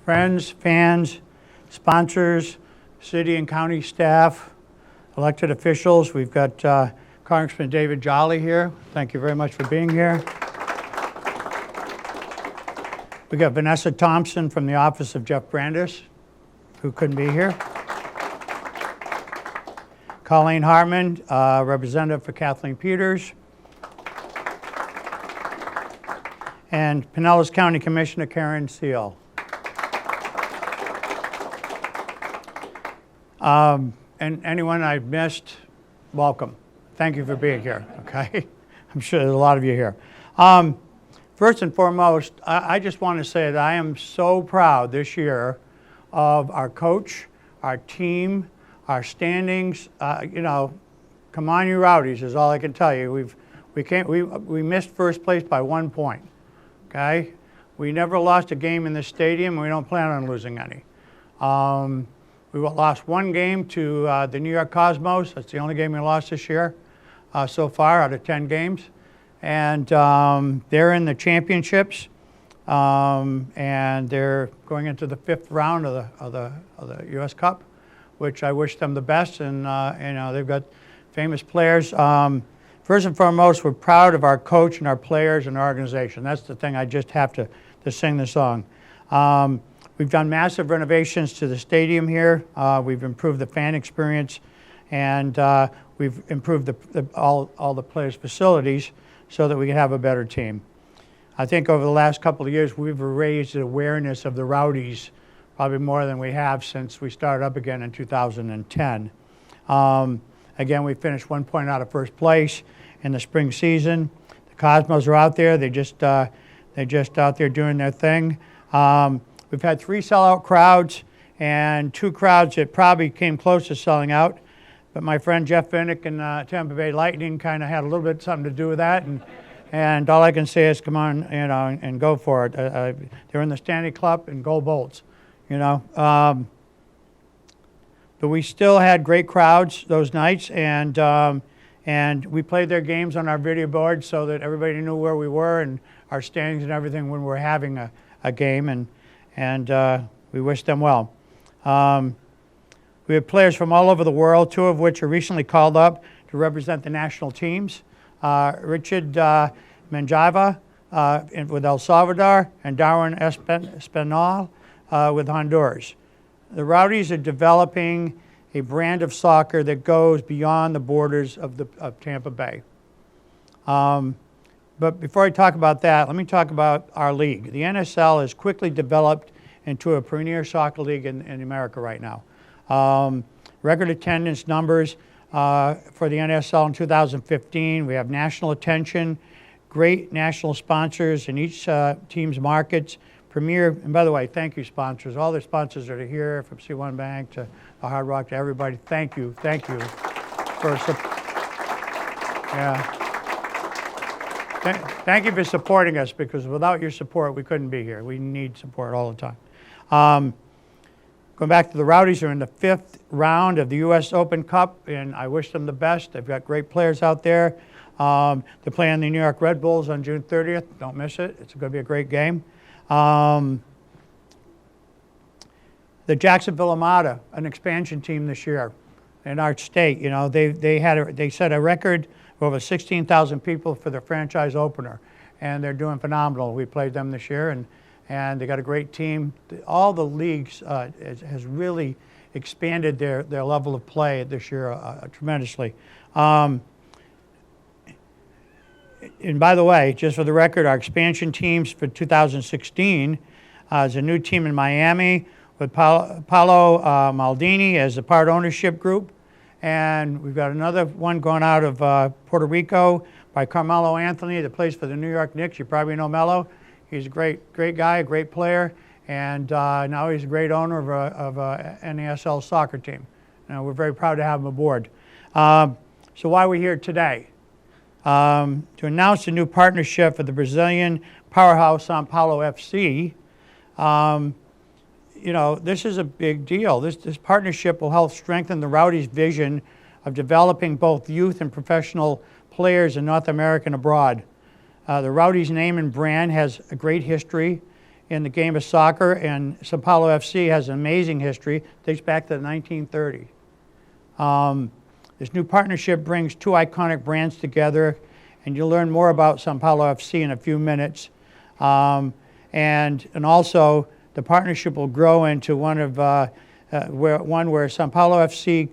friends, fans, sponsors, city and county staff, elected officials. We've got Congressman David Jolly here. Thank you very much for being here. We got Vanessa Thompson from the office of Jeff Brandis, who couldn't be here. Colleen Hartman, representative for Kathleen Peters. And Pinellas County Commissioner Karen Seal. And anyone I've missed, welcome. Thank you for being here, okay? I'm sure there's a lot of you here. First and foremost, I just want to say that I am so proud this year of our coach, our team, our standings. Come on, you Rowdies, is all I can tell you. We missed first place by 1 point, okay? We never lost a game in this stadium, and we don't plan on losing any. We lost one game to the New York Cosmos. That's the only game we lost this year so far out of 10 games. And they're in the championships, and they're going into the 5th round of the U.S. Cup, which I wish them the best. And they've got famous players. First and foremost, we're proud of our coach and our players and our organization. That's the thing. I just have to sing the song. We've done massive renovations to the stadium here. We've improved the fan experience, and we've improved all the players' facilities so that we can have a better team. I think over the last couple of years, we've raised the awareness of the Rowdies probably more than we have since we started up again in 2010. Again, we finished 1 point out of first place in the spring season. The Cosmos are out there. They're just out there doing their thing. We've had 3 sellout crowds and 2 crowds that probably came close to selling out. But my friend Jeff Vinnick and Tampa Bay Lightning kind of had a little bit something to do with that. And all I can say is come on, and go for it. They're in the Stanley Cup and go Bolts, But we still had great crowds those nights, and we played their games on our video board so that everybody knew where we were and our standings and everything when we're having a game. And we wish them well. We have players from all over the world, 2 of which are recently called up to represent the national teams. Richard Menjava with El Salvador and Darwin Espinal with Honduras. The Rowdies are developing a brand of soccer that goes beyond the borders of Tampa Bay. But before I talk about that, let me talk about our league. The NSL has quickly developed into a premier soccer league in America right now. Record attendance numbers for the NSL in 2015. We have national attention, great national sponsors in each team's markets. Premier, and by the way, thank you sponsors. All the sponsors that are here, from C1 Bank to the Hard Rock to everybody. Thank you for Thank you for supporting us, because without your support, we couldn't be here. We need support all the time. Going back to the Rowdies, are in the 5th round of the U.S. Open Cup, and I wish them the best. They've got great players out there. They're playing the New York Red Bulls on June 30th. Don't miss it. It's going to be a great game. The Jacksonville Armada, an expansion team this year in our state. They set a record of over 16,000 people for their franchise opener, and they're doing phenomenal. We played them this year, and they got a great team. All the leagues has really expanded their level of play this year tremendously. And by the way, just for the record, our expansion teams for 2016 is a new team in Miami with Paolo Maldini as a part ownership group. And we've got another one going out of Puerto Rico by Carmelo Anthony that plays for the New York Knicks. You probably know Melo. He's a great guy, a great player, and now he's a great owner of a NASL soccer team. We're very proud to have him aboard. So why are we here today? To announce a new partnership with the Brazilian powerhouse Sao Paulo FC. This is a big deal. This partnership will help strengthen the Rowdies' vision of developing both youth and professional players in North America and abroad. The Rowdies name and brand has a great history in the game of soccer, and Sao Paulo FC has an amazing history, dates back to the 1930s. This new partnership brings two iconic brands together, and you'll learn more about Sao Paulo FC in a few minutes. And also, the partnership will grow into one where Sao Paulo FC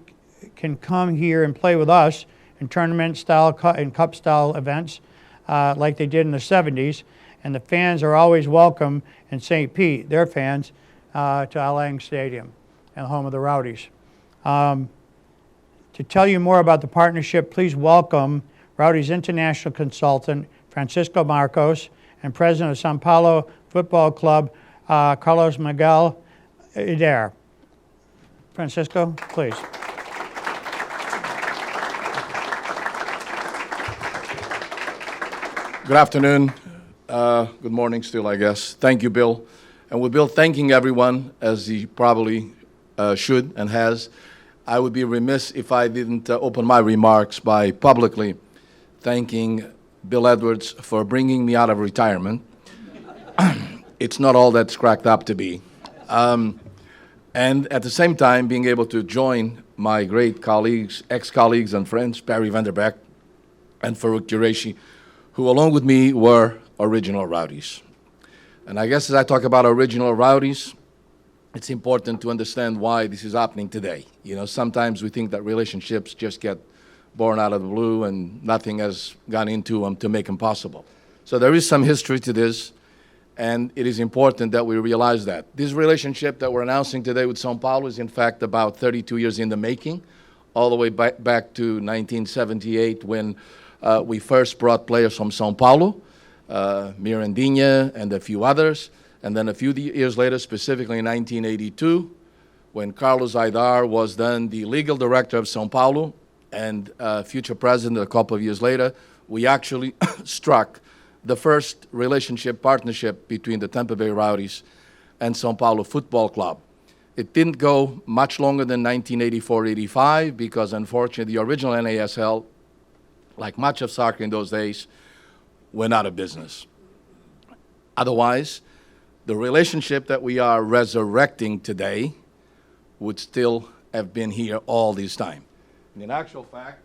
can come here and play with us in tournament-style and cup-style events like they did in the 70s. And the fans are always welcome in St. Pete, their fans, to Al Lang Stadium, and home of the Rowdies. To tell you more about the partnership, please welcome Rowdies International Consultant Francisco Marcos and President of Sao Paulo Football Club, Carlos Miguel Ider. Francisco, please. Good afternoon. Good morning still, I guess. Thank you, Bill. And with Bill thanking everyone, as he probably should and has, I would be remiss if I didn't open my remarks by publicly thanking Bill Edwards for bringing me out of retirement. It's not all that's cracked up to be. And at the same time, being able to join my great colleagues, ex-colleagues and friends, Barry Vanderbeck and Farouk Qureshi, who along with me were original Rowdies. And I guess as I talk about original Rowdies, it's important to understand why this is happening today. You know, sometimes we think that relationships just get born out of the blue and nothing has gone into them to make them possible. So there is some history to this, and it is important that we realize that. This relationship that we're announcing today with São Paulo is in fact about 32 years in the making, all the way back to 1978 when we first brought players from São Paulo, Mirandinha and a few others. And then a few years later, specifically in 1982, when Carlos Aidar was then the legal director of São Paulo and future president a couple of years later, we actually struck the first partnership between the Tampa Bay Rowdies and São Paulo Football Club. It didn't go much longer than 1984-85 because, unfortunately, the original NASL, like much of soccer in those days, went out of business. Otherwise, the relationship that we are resurrecting today would still have been here all this time. And in actual fact,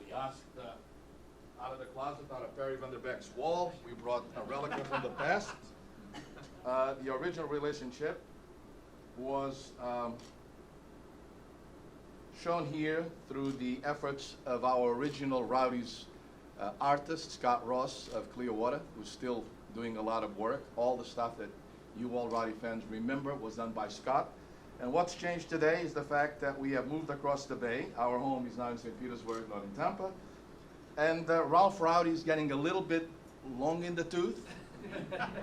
we asked out of the closet, out of Barry Vanderbeck's wall, we brought a relic from the past. The original relationship was shown here through the efforts of our original Rowdies artist, Scott Ross of Clearwater, who's still doing a lot of work. All the stuff that you all Rowdy fans remember was done by Scott. And what's changed today is the fact that we have moved across the bay. Our home is now in St. Petersburg, not in Tampa. And Ralph Rowdy is getting a little bit long in the tooth.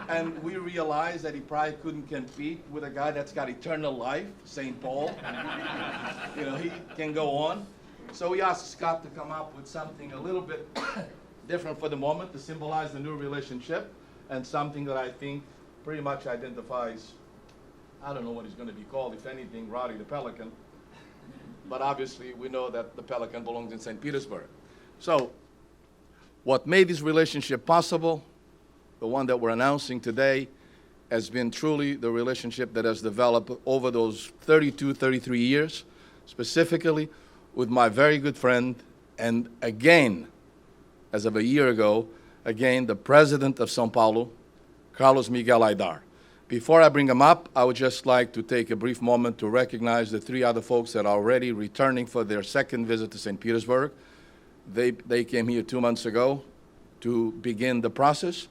And we realized that he probably couldn't compete with a guy that's got eternal life, St. Paul. You know, he can go on. So we asked Scott to come up with something a little bit different for the moment to symbolize the new relationship, and something that I think pretty much identifies, I don't know what he's going to be called, if anything, Rowdy the Pelican. But obviously we know that the Pelican belongs in St. Petersburg. So what made this relationship possible, the one that we're announcing today, has been truly the relationship that has developed over those 32, 33 years, specifically with my very good friend, and again, as of a year ago, again, the president of São Paulo, Carlos Miguel Aidar. Before I bring him up, I would just like to take a brief moment to recognize the three other folks that are already returning for their second visit to St. Petersburg. They came here 2 months ago to begin the process,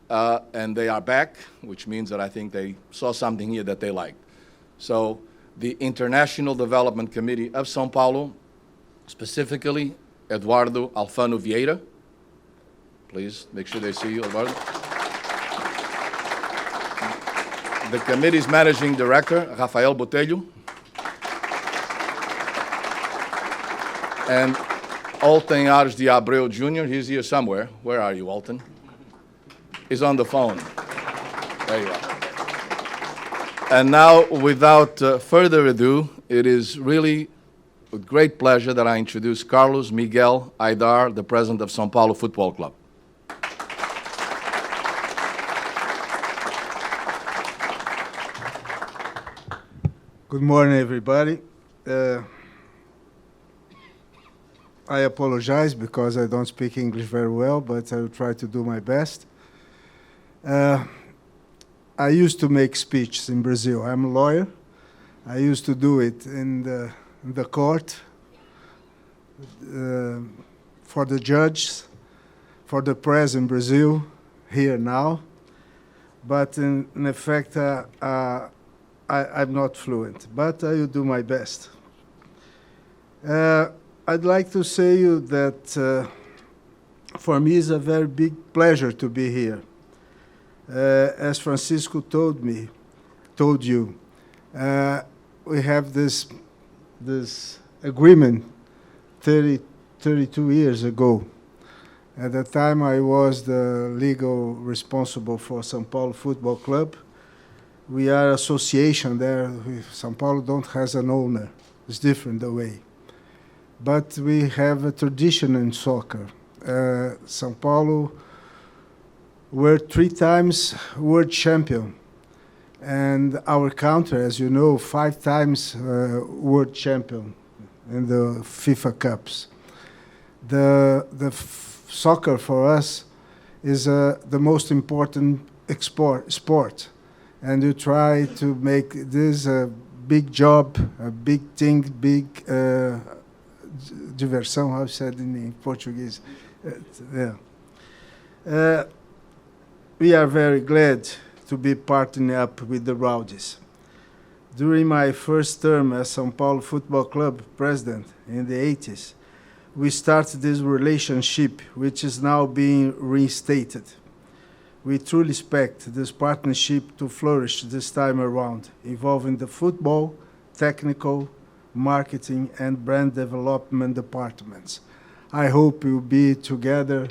and they are back, which means that I think they saw something here that they liked. So the International Development Committee of São Paulo, specifically Eduardo Alfano Vieira. Please make sure they see you, Eduardo. The committee's managing director, Rafael Botelho. And Alton Ares de Abreu Jr., he's here somewhere. Where are you, Alton? He's on the phone. There you are. And now, without further ado, it is really with great pleasure that I introduce Carlos Miguel Aidar, the president of São Paulo Football Club. Good morning, everybody. I apologize because I don't speak English very well, but I will try to do my best. I used to make speeches in Brazil. I'm a lawyer. I used to do it in the court for the judges, for the press in Brazil, here now. But in effect, I'm not fluent, but I will do my best. I'd like to say you that for me it's a very big pleasure to be here. As Francisco told you, we have this agreement 32 years ago. At the time, I was the legal responsible for São Paulo Football Club. We are association there. São Paulo don't has an owner. It's different the way. But we have a tradition in soccer. São Paulo were 3 times world champion. And our country, as you know, 5 times world champion in the FIFA Cups. The soccer for us is the most important sport. And you try to make this a big job, a big thing, big diversão, how said in Portuguese. We are very glad to be partnering up with the Rowdies. During my first term as São Paulo Football Club president in the 80s, we started this relationship, which is now being reinstated. We truly expect this partnership to flourish this time around, involving the football, technical, marketing, and brand development departments. I hope we'll be together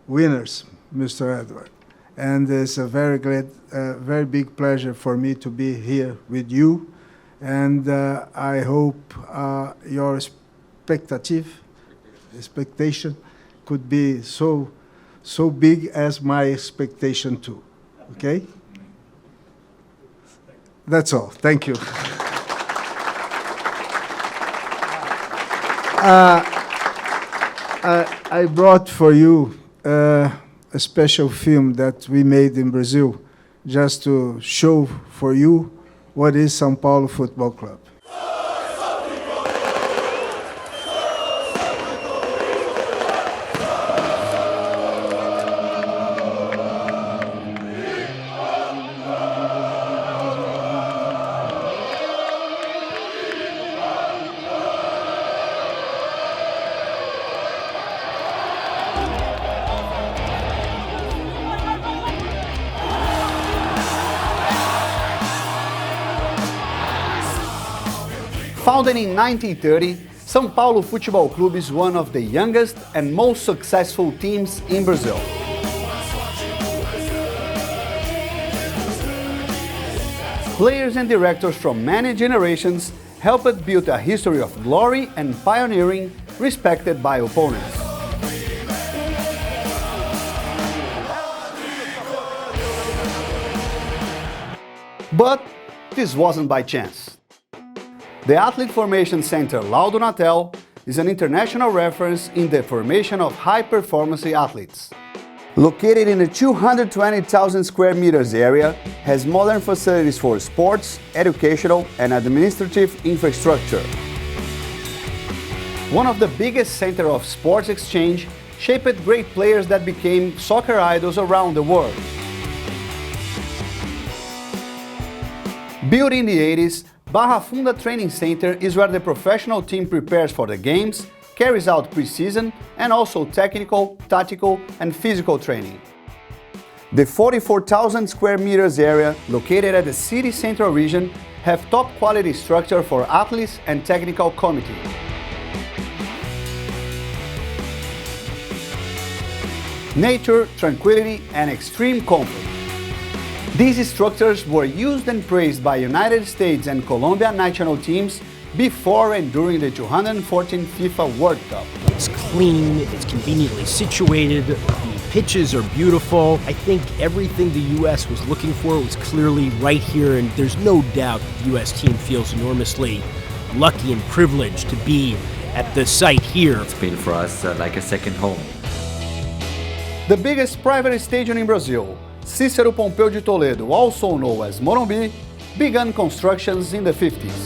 winners, Mr. Edward. And it's a very big pleasure for me to be here with you. And I hope your expectation could be so big as my expectation too. Okay? That's all. Thank you. I brought for you a special film that we made in Brazil just to show for you what is São Paulo Football Club. Founded in 1930, São Paulo Futebol Clube is one of the youngest and most successful teams in Brazil. Players and directors from many generations helped build a history of glory and pioneering respected by opponents. But this wasn't by chance. The Athlete Formation Center Laudo Natel is an international reference in the formation of high-performance athletes. Located in a 220,000 square meters area, has modern facilities for sports, educational, and administrative infrastructure. One of the biggest centers of sports exchange, shaped great players that became soccer idols around the world. Built in the 80s, Barra Funda Training Center is where the professional team prepares for the games, carries out pre-season, and also technical, tactical, and physical training. The 44,000 square meters area, located at the city central region, have top quality structure for athletes and technical committee. Nature, tranquility, and extreme comfort. These structures were used and praised by United States and Colombia national teams before and during the 2014 FIFA World Cup. It's clean, it's conveniently situated, the pitches are beautiful. I think everything the U.S. was looking for was clearly right here, and there's no doubt the U.S. team feels enormously lucky and privileged to be at the site here. It's been for us like a second home. The biggest private stadium in Brazil, Cícero Pompeu de Toledo, also known as Morumbi, began constructions in the 50s.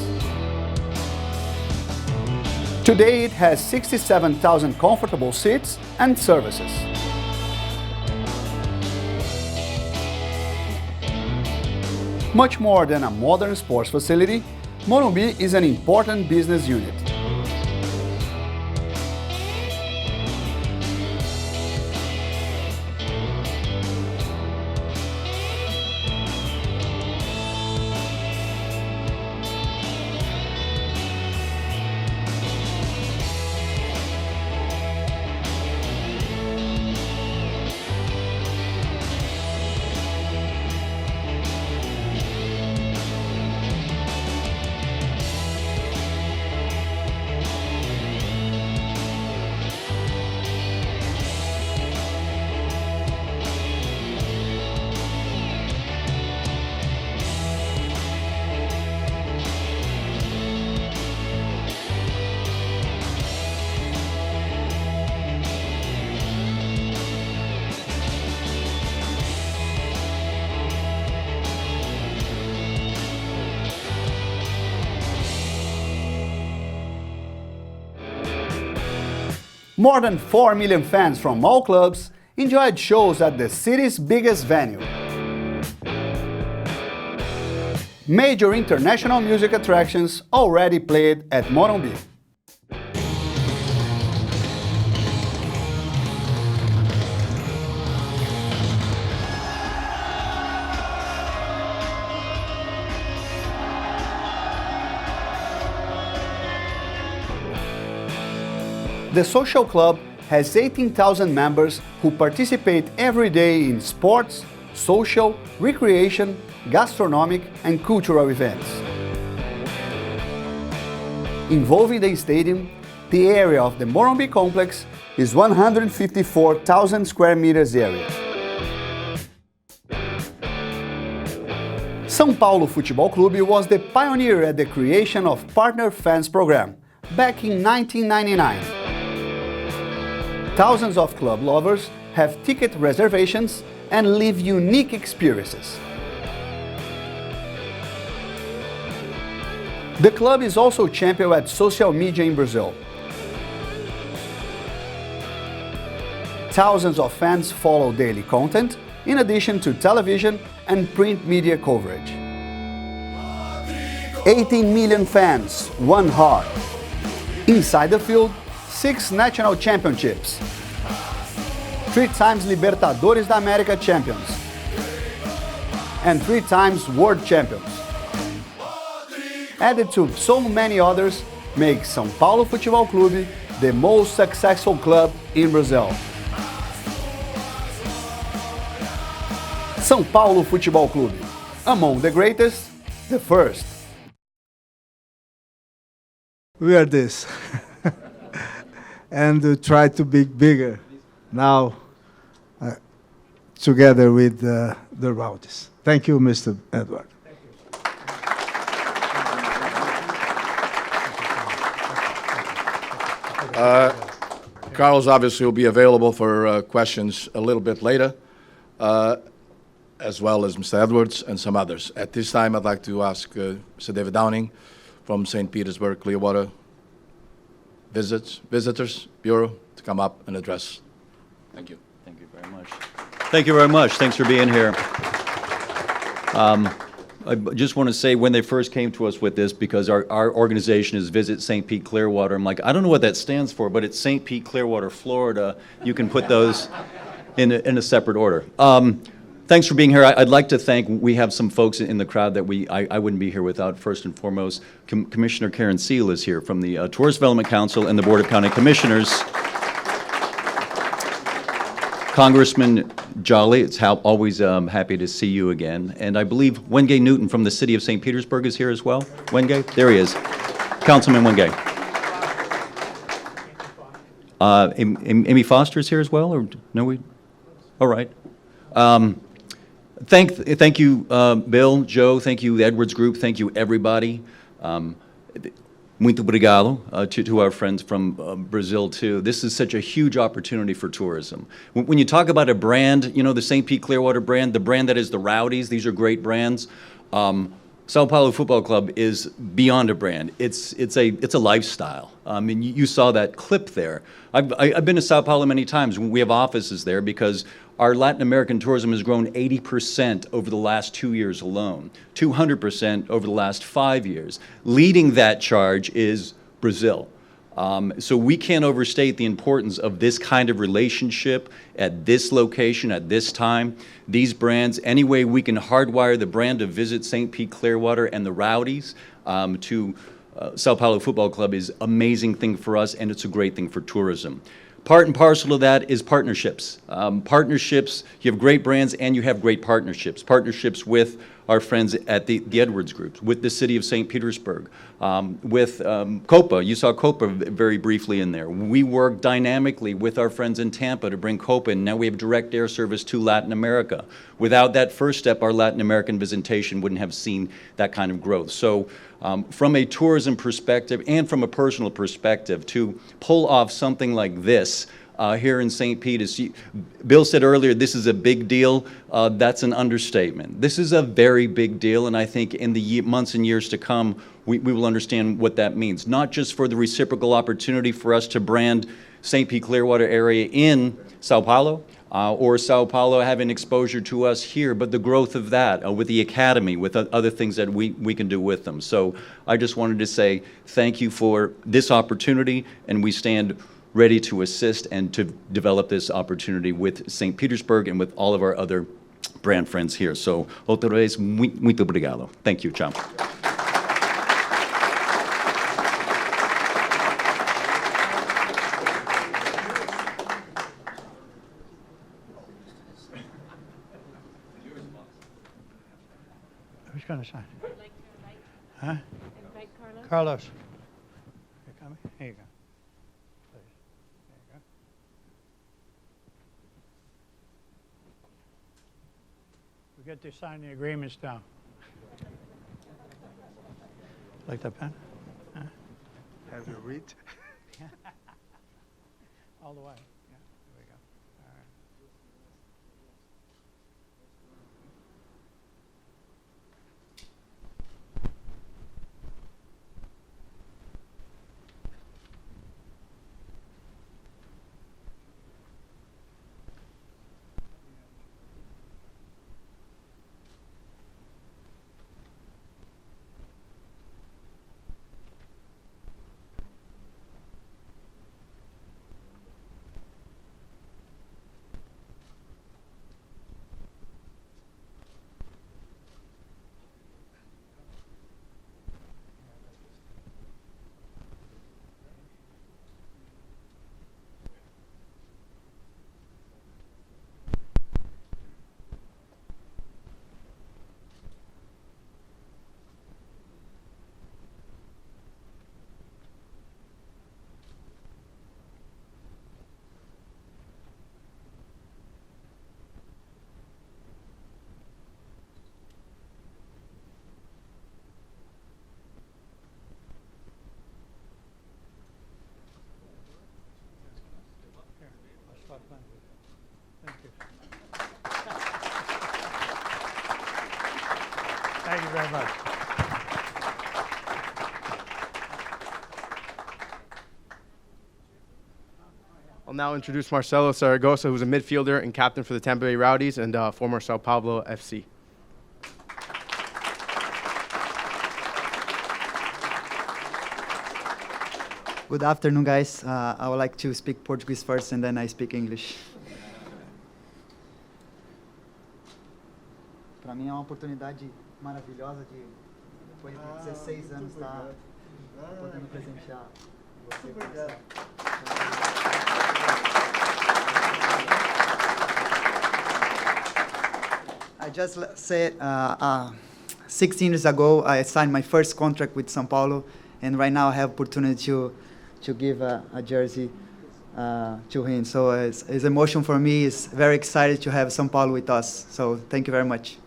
Today it has 67,000 comfortable seats and services. Much more than a modern sports facility, Morumbi is an important business unit. More than 4 million fans from all clubs enjoyed shows at the city's biggest venue. Major international music attractions already played at Morumbi. The social club has 18,000 members who participate every day in sports, social, recreation, gastronomic and cultural events. Involving the stadium, the area of the Morumbi complex is 154,000 square meters area. São Paulo Futebol Clube was the pioneer at the creation of Partner Fans program back in 1999. Thousands of club lovers have ticket reservations and live unique experiences. The club is also champion at social media in Brazil. Thousands of fans follow daily content, in addition to television and print media coverage. 18 million fans, one heart. Inside the field, 6 national championships, 3 times Libertadores da América champions, and 3 times world champions. Added to so many others, make São Paulo Futebol Clube the most successful club in Brazil. São Paulo Futebol Clube, among the greatest, the first. We are this. And try to be bigger now together with the Rowdies. Thank you, Mr. Edward. Carlos obviously will be available for questions a little bit later, as well as Mr. Edwards and some others. At this time, I'd like to ask Mr. David Downing from St. Petersburg, Clearwater Visitors Bureau to come up and address. Thank you. Thank you very much. Thank you very much. Thanks for being here. I just want to say when they first came to us with this, because our organization is Visit St. Pete Clearwater, I'm like, I don't know what that stands for, but it's St. Pete Clearwater, Florida. You can put those in a separate order. Thanks for being here. I'd like to thank, we have some folks in the crowd that I wouldn't be here without. First and foremost, Commissioner Karen Seal is here from the Tourist Development Council and the Board of County Commissioners. Congressman Jolly, it's always happy to see you again. And I believe Wenge Newton from the city of St. Petersburg is here as well. Wenge, there he is. Councilman Wenge. Amy Foster is here as well, or no? All right. Thank you, Bill, Joe. Thank you, the Edwards Group. Thank you, everybody. Muito obrigado to our friends from Brazil, too. This is such a huge opportunity for tourism. When you talk about a brand, the St. Pete Clearwater brand, the brand that is the Rowdies, these are great brands. Sao Paulo Football Club is beyond a brand. It's a lifestyle. And you saw that clip there. I've been to Sao Paulo many times. We have offices there because our Latin American tourism has grown 80% over the last 2 years alone, 200% over the last 5 years. Leading that charge is Brazil. So we can't overstate the importance of this kind of relationship at this location, at this time. These brands, any way we can hardwire the brand to visit St. Pete Clearwater and the Rowdies to Sao Paulo Football Club is an amazing thing for us, and it's a great thing for tourism. Part and parcel of that is partnerships. Partnerships, you have great brands and you have great partnerships. Partnerships with our friends at the Edwards Group, with the city of St. Petersburg, with Copa. You saw Copa very briefly in there. We work dynamically with our friends in Tampa to bring Copa in. Now we have direct air service to Latin America. Without that first step, our Latin American visitation wouldn't have seen that kind of growth. So from a tourism perspective and from a personal perspective, to pull off something like this here in St. Pete, as Bill said earlier, this is a big deal. That's an understatement. This is a very big deal, and I think in the months and years to come, we will understand what that means. Not just for the reciprocal opportunity for us to brand St. Pete Clearwater area in Sao Paulo, or Sao Paulo having exposure to us here, but the growth of that with the academy, with other things that we can do with them. So I just wanted to say thank you for this opportunity, and we stand ready to assist and to develop this opportunity with St. Petersburg and with all of our other brand friends here. So, outra vez, muito obrigado. Thank you, ciao. Who's going to sign? Huh? Carlos. You coming? Here you go. Please. There you go. We get to sign the agreements now. Like that pen? Huh? Have you read? All the way. Yeah, there we go. All right. Thank you. Thank you very much. I'll now introduce Marcelo Zaragoza, who's a midfielder and captain for the Tampa Bay Rowdies and former Sao Paulo FC. Good afternoon, guys. I would like to speak Portuguese first, and then I speak English. Para mim é uma oportunidade maravilhosa de, depois de 16 anos, estar podendo presentear você com essa. I just said 16 years ago, I signed my first contract with São Paulo, and right now I have opportunity to give a jersey to him. So it's emotion for me. It's very excited to have São Paulo with us. So thank you very much.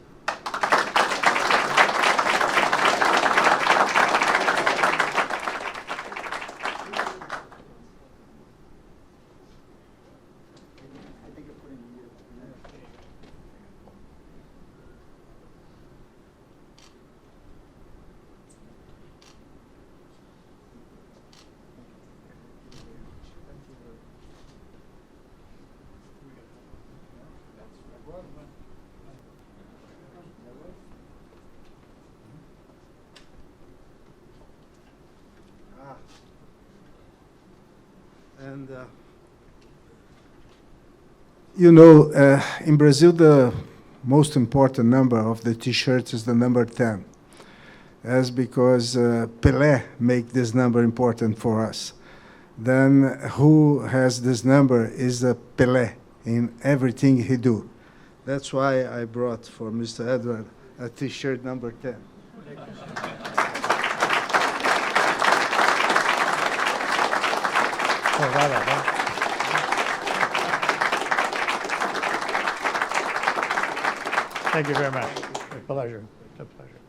And you know, in Brazil, the most important number of the T-shirts is the number 10. That's because Pelé make this number important for us. Then who has this number is Pelé in everything he do. That's why I brought for Mr. Edward a T-shirt number 10. Thank you very much. A pleasure. A pleasure.